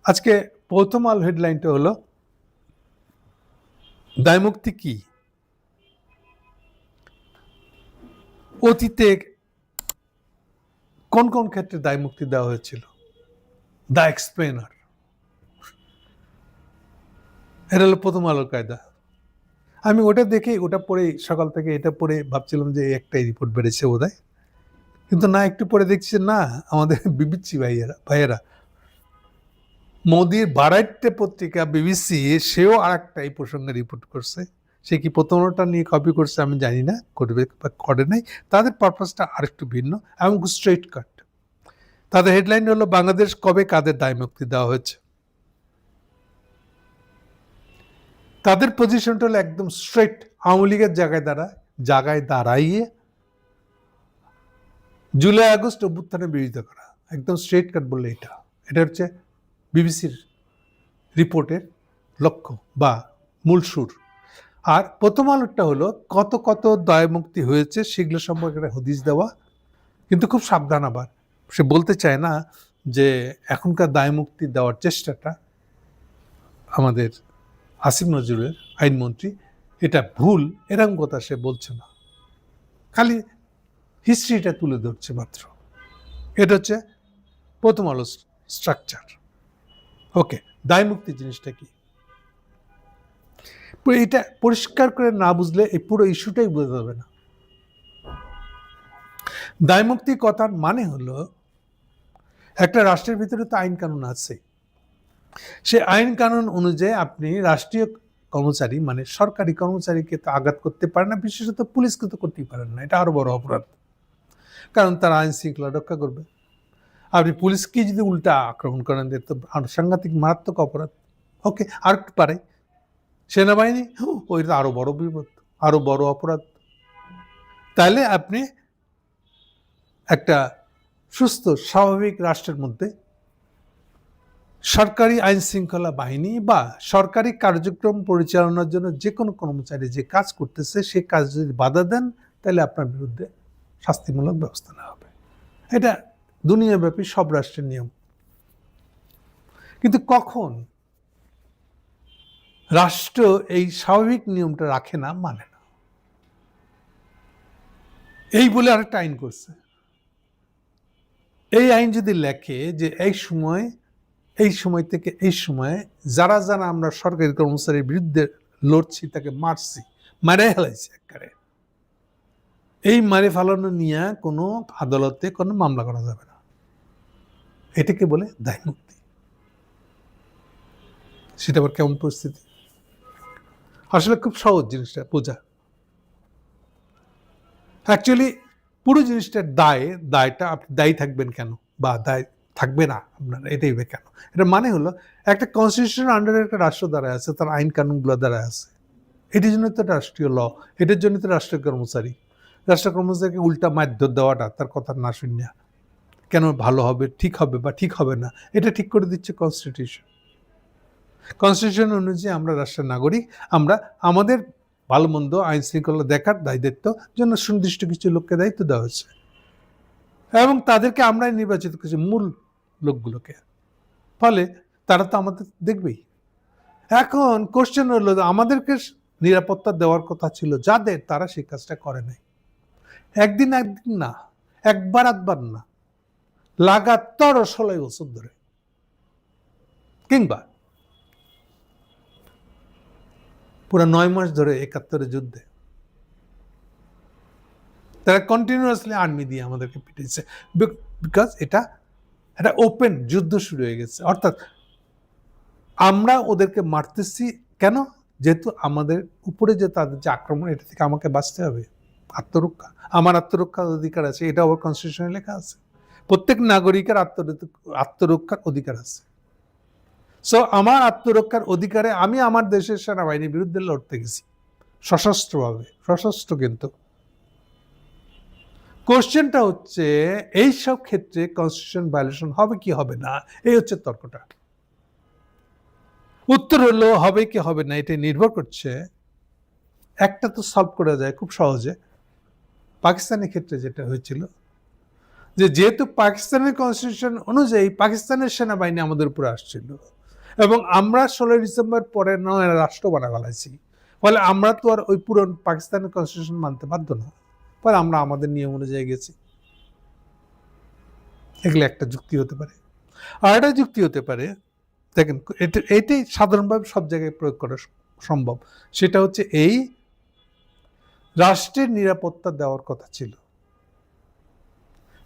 আজকে প্রথম আলো হেডলাইনটা হলো দায়মুক্তি কি, অতীতে কোন কোন ক্ষেত্রে দায়মুক্তি দেওয়া হয়েছিল, দা এক্সপ্লেনার। এটা হলো প্রথম আলোর কায়দা। আমি ওটা দেখে ওটা পড়ে সকাল থেকে এটা পড়ে ভাবছিলাম যে একটাই রিপোর্ট বেড়েছে বোধহয়, কিন্তু না, একটু পরে দেখছি না, আমাদের বিবিসি ভাইয়েরা মোদির বারাইটে পত্রিকা বিবিসি, সেও আর একটা এই প্রসঙ্গে রিপোর্ট করছে। সে কি প্রথমটা নিয়ে কপি করছে আমি জানি না, করবে বা করে নাই। তাদের পারপাসটা আরেকটু ভিন্ন এবং স্ট্রেট কাট। তাদের হেডলাইন হলো বাংলাদেশ কবে কাদের দায়মুক্তি দেওয়া হয়েছে। তাদের পজিশনটা হলো একদম স্ট্রেট, আওয়ামী লীগের জায়গায় দাঁড়াইয়ে জুলাই আগস্ট অভ্যুত্থানের বিরোধিতা করা। একদম স্ট্রেট কাট বললে এটা হচ্ছে বিবিসির রিপোর্টের লক্ষ্য বা মূল সুর। আর প্রথম আলোটা হলো কত কত দায়মুক্তি হয়েছে সেগুলো সম্পর্কে একটা হদিস দেওয়া, কিন্তু খুব সাবধান। আবার সে বলতে চায় না যে এখনকার দায়মুক্তি দেওয়ার চেষ্টাটা আমাদের আসিফ নজরুলের আইনমন্ত্রী এটা ভুল, এরকম কথা সে বলছে না, খালি হিস্ট্রিটা তুলে ধরছে মাত্র। এটা হচ্ছে প্রথম আলো স্ট্রাকচার। ওকে, দায়মুক্তি জিনিসটা কি এটা পরিষ্কার করে না বুঝলে এই পুরো ইস্যুটাই বোঝা যাবে না। দায়মুক্তি কথার মানে হলো একটা রাষ্ট্রের ভিতরে তো আইন কানুন আছে, সে আইন কানুন অনুযায়ী আপনি রাষ্ট্রীয় কর্মচারী মানে সরকারি কর্মচারীকে তো আঘাত করতে পারেন না, বিশেষত পুলিশকে তো করতেই পারেন না, এটা আরো বড় অপরাধ, কারণ তারা আইন শৃঙ্খলা রক্ষা করবে। আপনি পুলিশকে যদি উল্টা আক্রমণ করেন তো সাংঘাতিক মারাত্মক অপরাধ। ওকে, আর একটু পারে সেনাবাহিনী, ওইটা আরো বড় বিপদ, আরো বড় অপরাধ। তাহলে আপনি একটা সুস্থ স্বাভাবিক রাষ্ট্রের মধ্যে সরকারি আইন শৃঙ্খলা বাহিনী বা সরকারি কার্যক্রম পরিচালনার জন্য যে কোনো কর্মচারী যে কাজ করতেছে সে কাজ যদি বাধা দেন তাহলে আপনার বিরুদ্ধে শাস্তিমূলক ব্যবস্থা নেওয়া হবে। এটা দুনিয়াব্যাপী সব রাষ্ট্রের নিয়ম। কিন্তু কখন রাষ্ট্র এই স্বাভাবিক নিয়মটা রাখে না, মানে না, এই বলে আরেকটা আইন করছে। এই আইন যদি লেখে যে এই সময় থেকে এই সময়ে যারা যারা আমরা সরকারি কর্মচারীর বিরুদ্ধে লড়ছি তাকে মারছি, মারে ফেলাইছি একবারে, এই মারে ফেলানো নিয়ে কোনো আদালতে কোনো মামলা করা যাবে না, এটাকে বলে দায়মুক্তি। সেটা আবার কেমন পরিস্থিতি? আসলে খুব সহজ জিনিসটা বোঝা। অ্যাকচুয়ালি পুরো জিনিসটার দায়টা আপনি দায়ী থাকবেন কেন বা দায় থাকবে না আপনার, এটাই কেন? এটা মানে হলো একটা কনস্টিটিউশন আন্ডারে একটা রাষ্ট্র দাঁড়ায় আছে, তার আইন কানুনগুলো দাঁড়ায় আছে, এটির জন্য তো রাষ্ট্রীয় ল, এটার জন্য তো রাষ্ট্রীয় কর্মচারী। রাষ্ট্র কর্মচারীকে উল্টা মারধর দেওয়াটা, তার কথা না শুনিয়া কেন ভালো হবে, ঠিক হবে বা ঠিক হবে না, এটা ঠিক করে দিচ্ছে কনস্টিটিউশন অনুযায়ী আমরা রাষ্ট্রের নাগরিক, আমরা আমাদের ভালো মন্দ আইন শৃঙ্খলা দেখার দায়িত্ব জন্য সুনির্দিষ্ট কিছু লোককে দায়িত্ব দেওয়া হয়েছে এবং তাদেরকে আমরাই নির্বাচিত করছি, মূল লোকগুলোকে। ফলে তারা তো আমাদের দেখবেই। এখন কোশ্চেন হলো আমাদেরকে নিরাপত্তা দেওয়ার কথা ছিল যাদের, তারা সেই কাজটা করে নাই। একদিন না, একবার না, লাগাতার 16 বছর ধরে, কিংবা পুরো 9 মাস ধরে 71 যুদ্ধে তারা কন্টিনিউয়াসলি আর্মি দিয়ে আমাদেরকে পিটিয়েছে, বিকজ এটা একটা ওপেন যুদ্ধ শুরু হয়ে গেছে। অর্থাৎ আমরা ওদেরকে মারতেছি কেন? যেহেতু আমাদের উপরে যে তাদের যে আক্রমণ, এটা থেকে আমাকে বাঁচতে হবে, আত্মরক্ষা, আমার আত্মরক্ষার অধিকার আছে, এটা আবার কনস্টিটিউশনে লেখা আছে। প্রত্যেক নাগরিকের আত্মরক্ষার অধিকার আছে। সো আমার আত্মরক্ষার অধিকারে আমি আমার দেশের সেনাবাহিনীর বিরুদ্ধে লড়তে গেছি সশস্ত্রভাবে, সশস্ত্র। কিন্তু কোশ্চেনটা হচ্ছে এই সব ক্ষেত্রে কনস্টিটিউশন ভায়োলেশন হবে কি হবে না, এই হচ্ছে তর্কটা। উত্তর হলো হবে কি হবে না, এটা নির্ভর করছে, একটা তো সলভ করা যায় খুব সহজে। পাকিস্তানের ক্ষেত্রে যেটা হয়েছিল যে যেহেতু পাকিস্তানের কনস্টিটিউশন অনুযায়ী পাকিস্তানের সেনাবাহিনী আমাদের উপরে আসছিল এবং আমরা 16 ডিসেম্বর পরে নয় রাষ্ট্র বানা ফেলাইছি, ফলে আমরা তো আর ওই পুরো পাকিস্তানের কনস্টিটিউশন মানতে বাধ্য না, ফলে আমরা আমাদের নিয়ম অনুযায়ী গেছি। এগুলো একটা যুক্তি হতে পারে। আর একটা যুক্তি হতে পারে, দেখেন এটাই সাধারণভাবে সব জায়গায় প্রয়োগ করা সম্ভব, সেটা হচ্ছে এই রাষ্ট্রের নিরাপত্তা দেওয়ার কথা ছিল,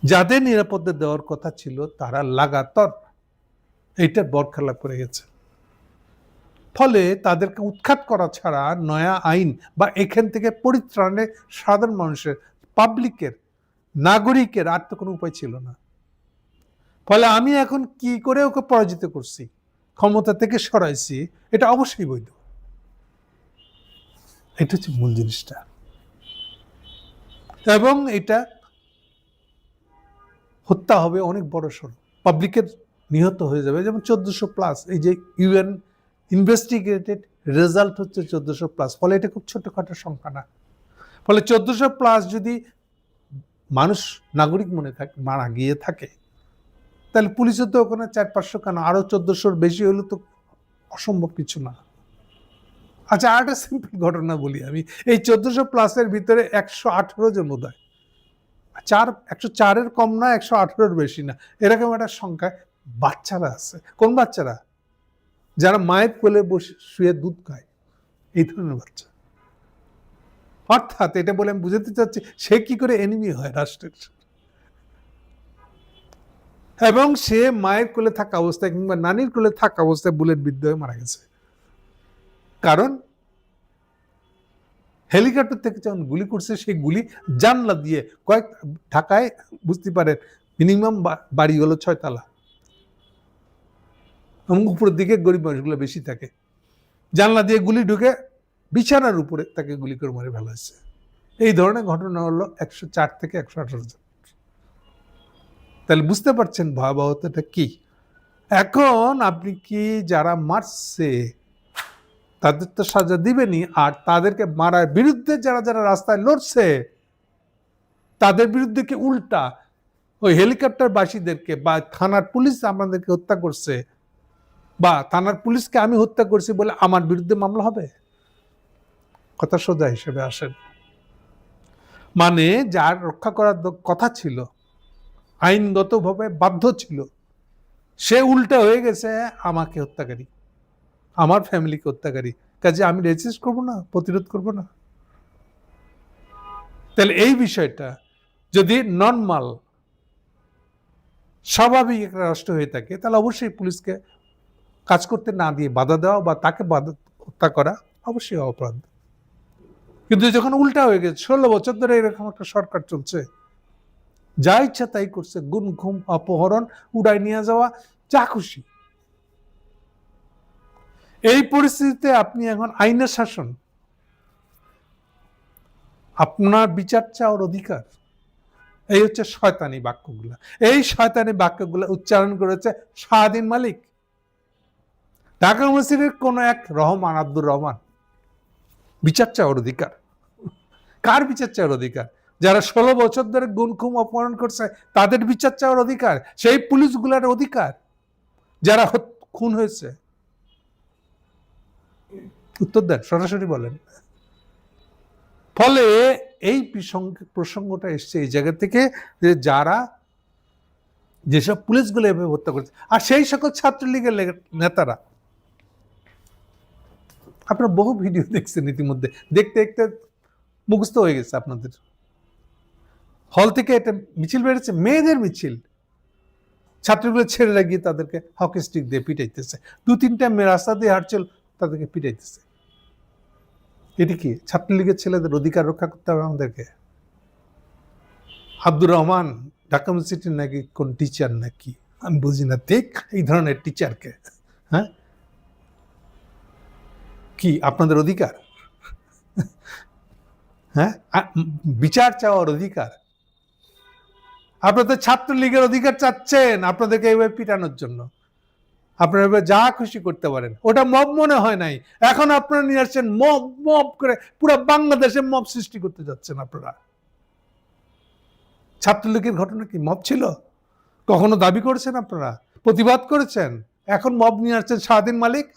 যাদের নিরাপত্তা দেওয়ার কথা ছিল তারা লাগাতার এইটা বরখেলাপ করে গেছে, ফলে তাদেরকে উৎখাত করা ছাড়া নয়া আইন বা এখান থেকে পরিত্রাণে সাধারণ মানুষের, পাবলিকের, নাগরিকের আর তো কোনো উপায় ছিল না। ফলে আমি এখন কি করে ওকে পরাজিত করছি, ক্ষমতা থেকে সরাইছি, এটা অবশ্যই বৈধ। এটা হচ্ছে মূল জিনিসটা। এবং এটা হত্যা হবে অনেক বড় সড়ো, পাবলিকের নিহত হয়ে যাবে, যেমন 1400+। এই যে ইউএন ইনভেস্টিগেটেড রেজাল্ট হচ্ছে 1400+, ফলে এটা খুব ছোটখাটো সংখ্যা না। ফলে 1400+ যদি মানুষ, নাগরিক মনে থাকে মারা গিয়ে থাকে, তাহলে পুলিশের তো ওখানে 400-500 কেন, আরো 1400-র বেশি হলে তো অসম্ভব কিছু না। আচ্ছা, আর একটা সিম্পল ঘটনা বলি আমি। এই 1400+-এর ভিতরে 118 জন বোধ হয়, 104-এর কম না, 118-এর বেশি না, এরকম একটা সংখ্যায় বাচ্চারা আছে। কোন বাচ্চারা? যারা মায়ের কোলে বসে শুয়ে দুধ খায়, এই ধরনের বাচ্চা। অর্থাৎ এটা বলে আমি বুঝাতে চাচ্ছি সে কি করে এনিমি হয় রাষ্ট্রের, এবং সে মায়ের কোলে থাকা অবস্থায় কিংবা নানির কোলে থাকা অবস্থায় বুলেট বিদ্ধ হয়ে মারা গেছে। কারণ হেলিকপ্টার থেকে যখন গুলি করছে, সেই গুলি জানলা দিয়ে, ঢাকায় বুঝতে পারেন মিনিমাম বাড়ি হলো 6 তলা, এবং উপরের দিকে গরিব মানুষগুলো বেশি থাকে, জানলা দিয়ে গুলি ঢুকে বিছানার উপরে তাকে গুলি করে মারে ফেলা হয়েছে। এই ধরনের ঘটনা হলো 104 থেকে 118 জন। তাহলে বুঝতে পারছেন ভয়াবহতাটা কি। এখন আপনি কি যারা মারছে তাদের তো সাজা দিবেনি, আর তাদেরকে মারার বিরুদ্ধে যারা যারা রাস্তায় লড়ছে তাদের বিরুদ্ধে কি উল্টা ওই হেলিকপ্টার বাসীদেরকে বা থানার পুলিশ আমাদেরকে হত্যা করছে, বা থানার পুলিশকে আমি হত্যা করছি বলে আমার বিরুদ্ধে মামলা হবে? কথা সোজা হিসেবে আসেন। মানে যার রক্ষা করার কথা ছিল, আইনগতভাবে বাধ্য ছিল, সে উল্টা হয়ে গেছে আমাকে হত্যাকারী, আমার ফ্যামিলিকে হত্যাকারী। কাজে আমি রেজিস্ট করবো না, প্রতিরোধ করবো না? তাহলে এই বিষয়টা যদি নর্মাল স্বাভাবিক একটা রাষ্ট্র হয়ে থাকে, তাহলে অবশ্যই পুলিশকে কাজ করতে না দিয়ে বাধা দেওয়া বা তাকে হত্যা করা অবশ্যই অপরাধ। কিন্তু যখন উল্টা হয়ে গেছে, 16 বছর ধরে এরকম একটা সরকার চলছে, যা ইচ্ছা তাই করছে, গুম খুম অপহরণ, উড়াই নিয়ে যাওয়া, যা খুশি। এই পরিস্থিতিতে আপনি এখন আইনের শাসন, আপনার বিচার চাওয়ার অধিকার, এই হচ্ছে শয়তানি বাক্যগুলা। এই শয়তানি বাক্যগুলা উচ্চারণ করেছে শাহদ্বীন মালিক, ঢাকা ইউনিভার্সিটির কোন এক রহমান, আব্দুর রহমান। বিচার চাওয়ার অধিকার কার? বিচার চাওয়ার অধিকার যারা 16 বছর ধরে গুম খুম অপহরণ করছে তাদের বিচার চাওয়ার অধিকার, সেই পুলিশগুলার অধিকার যারা খুন হয়েছে। উত্তর দেন, সরাসরি বলেন। ফলে এই প্রসঙ্গটা এসছে এই জায়গা থেকে যে যারা, যেসব পুলিশগুলো এভাবে হত্যা করেছে, আর সেই সকল ছাত্রলীগের নেতারা, আপনারা বহু ভিডিও দেখছেন ইতিমধ্যে, দেখতে দেখতে মুখস্থ হয়ে গেছে আপনাদের। হল থেকে একটা মিছিল বেড়েছে, মেয়েদের মিছিল, ছাত্রগুলো ছেড়ে লাগিয়ে তাদেরকে হকি স্টিক দিয়ে পিটাইতেছে, 2-3টা মেয়ে রাস্তা দিয়ে হাঁটছিল, তাদেরকে পিটাইতেছে। এটি কি ছাত্রলীগের ছেলেদের অধিকার রক্ষা করতে হবে আমাদেরকে? আব্দুর রহমান ঢাকা ইউনিভার্সিটির নাকি কোন টিচার নাকি, আমি বুঝি না, দেখ এই ধরনের টিচারকে, হ্যাঁ, কি আপনাদের অধিকার? হ্যাঁ, বিচার চাওয়ার অধিকার। আপনাদের ছাত্রলীগের অধিকার চাচ্ছেন আপনাদেরকে এইভাবে পিটানোর জন্য, আপনারা যা খুশি করতে পারেন। ওটা মব মনে হয় নাই, এখন আপনারা নিয়ে আসছেন মব, মব করে পুরো বাংলাদেশে মব সৃষ্টি করতে যাচ্ছেন আপনারা। ছাত্রলীগের ঘটনা কি মব ছিল? কখনো দাবি করেছেন আপনারা? প্রতিবাদ করেছেন? এখন মব নিয়ে আসছেন শাহদিন মালিক?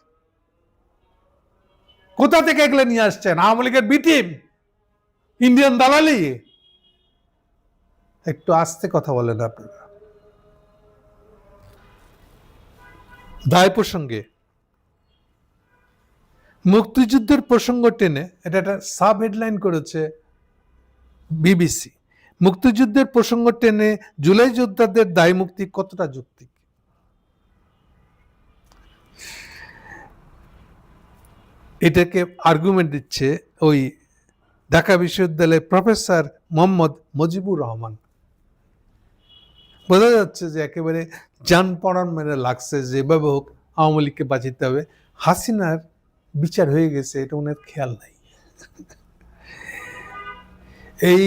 কোথা থেকে এগুলো নিয়ে আসছেন? আওয়ামী লীগের বি টিম, ইন্ডিয়ান দালালি। একটু আস্তে কথা বলেন আপনারা। দায় প্রসঙ্গে মুক্তিযুদ্ধের প্রসঙ্গ টেনে এটা একটা সাব হেডলাইন করেছে বিবিসি। মুক্তিযুদ্ধের প্রসঙ্গ টেনে জুলাই যোদ্ধাদের দায় মুক্তি কতটা যৌক্তিক? এটাকে আর্গুমেন্ট দিচ্ছে ওই ঢাকা বিশ্ববিদ্যালয়ের প্রফেসর মোহাম্মদ মুজিবুর রহমান। বোঝা যাচ্ছে যে একেবারে জান পড়ান মেরে লাগছে, যেভাবে হোক আওয়ামী লীগকে বাঁচাতে হবে। হাসিনার বিচার হয়ে গেছে, এটা ওনার খেয়াল নাই। এই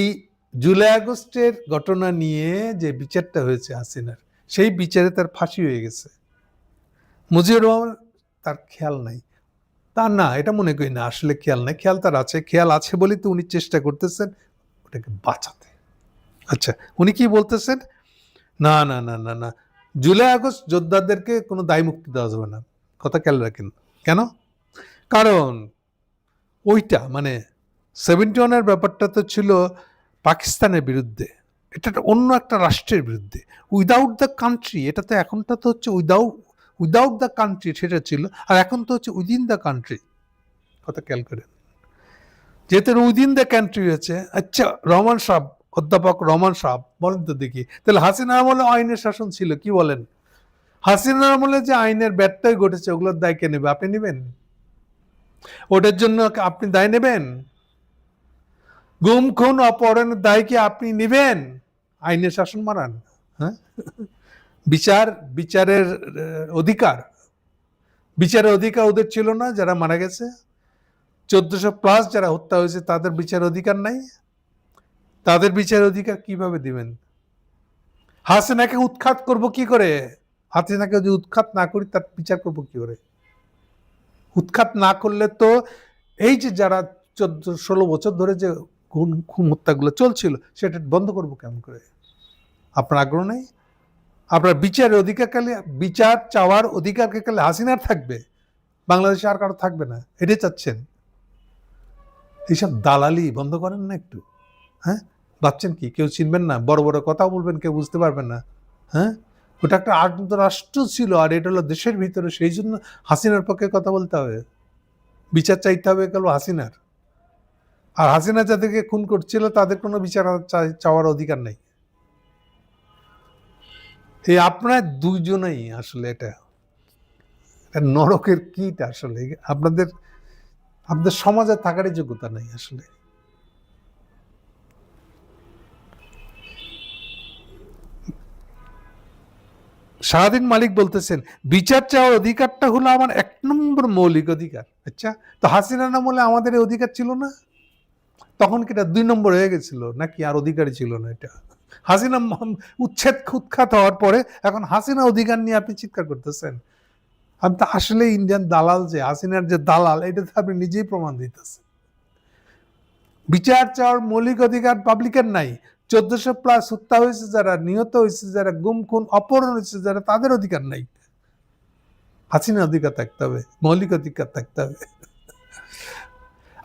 জুলাই আগস্টের ঘটনা নিয়ে যে বিচারটা হয়েছে হাসিনার, সেই বিচারে তার ফাঁসি হয়ে গেছে। মুজিবুর রহমান তার খেয়াল নাই, তা না, এটা মনে করি না আসলে খেয়াল নাই। খেয়াল তার আছে, খেয়াল আছে বলেই তো উনি চেষ্টা করতেছেন ওটাকে বাঁচাতে। আচ্ছা, উনি কি বলতেছেন? না না না না না, জুলাই আগস্ট যোদ্ধাদেরকে কোনো দায় মুক্তি দেওয়া যাবে না। কথা খেয়াল রাখেন। কেন? কারণ ওইটা মানে 71-এর ব্যাপারটা তো ছিল পাকিস্তানের বিরুদ্ধে, এটা অন্য একটা রাষ্ট্রের বিরুদ্ধে, উইদাউট দ্য কান্ট্রি। এটা তো এখনটা তো হচ্ছে উইদাউট দ্য কান্ট্রি, সেটা ছিল। আর এখন তো হচ্ছে উইদিন দ্য কান্ট্রি। কথা খেয়াল করেন, যেহেতু উইদিন দ্য কান্ট্রি হয়েছে। আচ্ছা, রহমান সাহেব, অধ্যাপক রহমান সাহেব বলেন তো দেখি, তাহলে হাসিনার আমলে আইনের শাসন ছিল, কি বলেন? হাসিনার আমলে যে আইনের ব্যত্যয় ঘটেছে ওগুলোর দায় কে নেবে? আপনি নেবেন? ওটার জন্য আপনি দায় নেবেন? গুম খুন অপহরণের দায় কি আপনি নেবেন? আইনের শাসন মারান? হ্যাঁ, বিচারের অধিকার ওদের ছিল না? যারা মারা গেছে 1400+ যারা হত্যা হয়েছে তাদের বিচার অধিকার নাই? তাদের বিচার অধিকার কিভাবে দিবেন? হাসিনাকে উৎখাত করব কি করে? হাসিনাকে যদি উৎখাত না করি তার বিচার করব কি করে? উৎখাত না করলে তো এই যে যারা 14-16 বছর ধরে যে খুন হত্যাগুলো চলছিল সেটা বন্ধ করবো কেমন করে? আপনার আগ্রহ নেই? আপনার বিচার চাওয়ার অধিকারকে কালে হাসিনার থাকবে, বাংলাদেশে আর কারো থাকবে না, এটাই চাচ্ছেন? এইসব দালালি বন্ধ করেন না একটু। হ্যাঁ, ভাবছেন কি কেউ চিনবেন না? বড় বড় কথা বলবেন, কেউ বুঝতে পারবেন না? হ্যাঁ, ওটা একটা আন্তরাষ্ট্র ছিল, আর এটা হলো দেশের ভিতরে। সেই জন্য হাসিনার পক্ষে কথা বলতে হবে, বিচার চাইতে হবে কেন হাসিনার। আর হাসিনা যাদেরকে খুন করছিল তাদের কোনো বিচার চাওয়ার অধিকার নেই। এই আপনার দুইজনেই আসলে এটা নরকের কীট। আসলে আপনাদের সমাজে থাকারই যোগ্যতা নেই আসলে। শাহদিন মালিক বলতেছেন বিচার চাওয়ার অধিকারটা হলো আমার 1 নম্বর মৌলিক অধিকার। আচ্ছা, তো হাসিনা না বলে আমাদের এই অধিকার ছিল না? তখন কি এটা 2 নম্বর হয়ে গেছিল নাকি আর অধিকারই ছিল না? এটা হাসিনা উৎখাত হওয়ার পরে এখন হাসিনা অধিকার নিয়ে আপনি চিৎকার করতেছেন। আমি তো আসলে ইন্ডিয়ান দালাল, যে হাসিনার যে দালাল এটা তো আপনি নিজেই প্রমাণ দিতেছেন। বিচার চাওয়ার মৌলিক অধিকার পাবলিকের নাই। 1400+ হত্যা হয়েছে যারা, নিহত হয়েছে যারা, গুম খুন অপহরণ হয়েছে যারা, তাদের অধিকার নাই। হাসিনা অধিকার থাকতে হবে, মৌলিক অধিকার থাকতে হবে।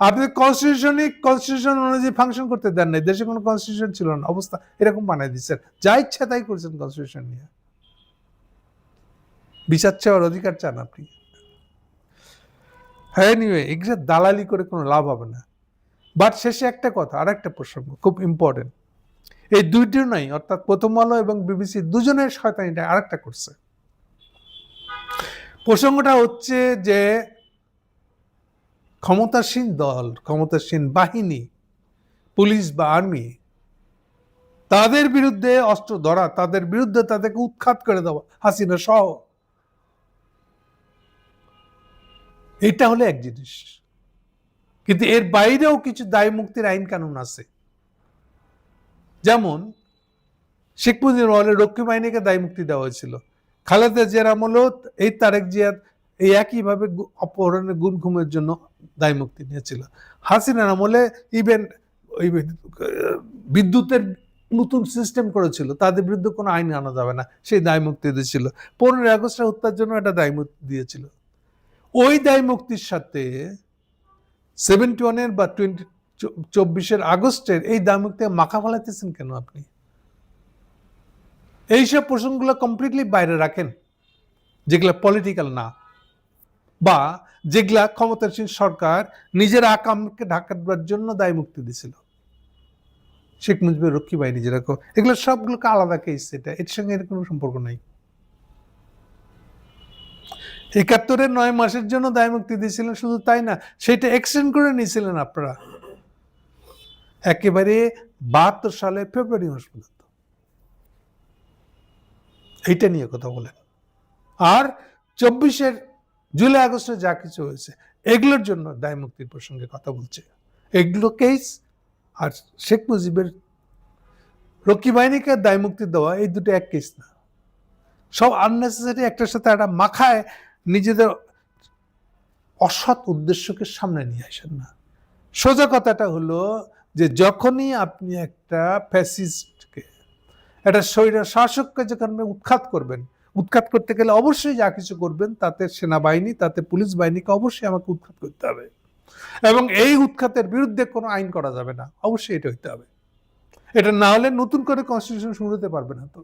আপনি কনস্টিটিউশন অনুযায়ী ফাংশন করতে দেন নাই। দেশে কোনো কনস্টিটিউশন ছিল না, অবস্থা এরকম বানাই দিচ্ছেন, যা ইচ্ছা তাই করছেন কনস্টিটিউশন নিয়ে। বিচার চাওয়ার অধিকার চান আপনি? হ্যাঁ, এনিওয়ে, এগুলো দালালি করে কোনো লাভ হবে না। বাট শেষে একটা কথা, আর একটা প্রসঙ্গ খুব ইম্পর্টেন্ট। এই দুইটিও নাই, অর্থাৎ প্রথম আলো এবং বিবিসি দুজনের শয়তানিটা আরেকটা করছে। প্রসঙ্গটা হচ্ছে যে ক্ষমতাসীন দল, ক্ষমতাসীন বাহিনী, পুলিশ বা আর্মি, তাদের বিরুদ্ধে অস্ত্র ধরা, তাদের বিরুদ্ধে তাদেরকে উৎখাত করে দেওয়া, হাসিনা সহ, এটা হলো এক জিনিস। কিন্তু এর বাইরেও কিছু দায় মুক্তির আইন কানুন আছে। যেমন শেখ মুজিবুর রহমানের রক্ষী বাহিনীকে দায় মুক্তি দেওয়া হয়েছিল। খালেদা জিয়ার আমলেও এই তারেক জিয়া এই একইভাবে অপহরণের গুম খুমের জন্য দায় মুক্তি নিয়েছিল। হাসিনার আমলে ইভেন ওই বিদ্যুতের নতুন সিস্টেম করেছিল, তাদের বিরুদ্ধে কোনো আইন আনা যাবে না, সেই দায় মুক্তি দিয়েছিল। 15 আগস্টের হত্যার জন্য একটা দায় মুক্তি দিয়েছিল। ওই দায় মুক্তির সাথে 71-এর বা 24-এর আগস্টের এই দায় মুক্তি মাখা ফেলাইতেছেন কেন আপনি? এইসব প্রসঙ্গগুলো কমপ্লিটলি বাইরে রাখেন, যেগুলা পলিটিক্যাল না, বা যেগুলা ক্ষমতাসীন সরকার নিজের আকামকে ঢাকার জন্য দায় মুক্তি দিয়েছিল। শেখ মুজিবের রক্ষী বাহিনী যেরকম, এগুলো সবগুলোকে আলাদা কেস, এর সঙ্গে এর কোনো সম্পর্ক নাই। 71-এর 9 মাসের জন্য দায় মুক্তি দিয়েছিলেন, শুধু তাই না, সেটা এক্সটেন্ড করে নিয়েছিলেন আপনারা একেবারে 72 সালে ফেব্রুয়ারি মাস পর্যন্ত। এইটা নিয়ে কথা বলেন। আর 24-এর জুলাই আগস্টে যা কিছু হয়েছে এগুলোর জন্য দায় মুক্তির প্রসঙ্গে কথা বলছে। এগুলো কেস আর শেখ মুজিবের রক্ষী বাহিনীকে দায় মুক্তি দেওয়া, এই দুটো এক কেস না। সব আননেসেসারি একটার সাথে একটা মাখায় নিজেদের অসৎ উদ্দেশ্যকে সামনে নিয়ে আসেন না। সোজা কথাটা হলো যে যখনই আপনি একটা ফ্যাসিস্টকে, একটা স্বৈর শাসককে যেখানে উৎখাত করবেন, উৎখাত করতে গেলে অবশ্যই যা কিছু করবেন তাতে সেনাবাহিনী, তাতে পুলিশ বাহিনীকে অবশ্যই আমাকে উৎখাত করতে হবে, এবং এই উৎখাতের বিরুদ্ধে কোনো আইন করা যাবে না, অবশ্যই এটা হইতে হবে। এটা না হলে নতুন করে কনস্টিটিউশন শুরু হতে পারবে না। তো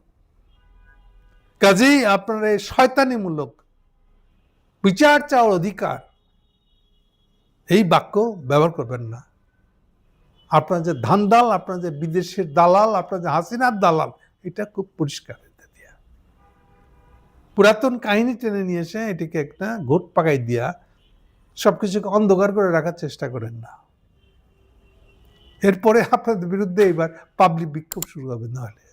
কাজেই আপনার এই শয়তানিমূলক বিচার চাওয়ার অধিকার, এই বাক্য ব্যবহার করবেন না। আপনার যে ধান্দাল, আপনার যে বিদেশের দালাল, আপনার যে হাসিনার দালাল, এটা খুব পরিষ্কার। পুরাতন কাহিনী টেনে নিয়ে এসে এটিকে একটা ঘোট পাকাই দিয়া সবকিছুকে অন্ধকার করে রাখার চেষ্টা করেন না। এরপরে আপনাদের বিরুদ্ধে এবার পাবলিক বিক্ষোভ শুরু হবে না হলে।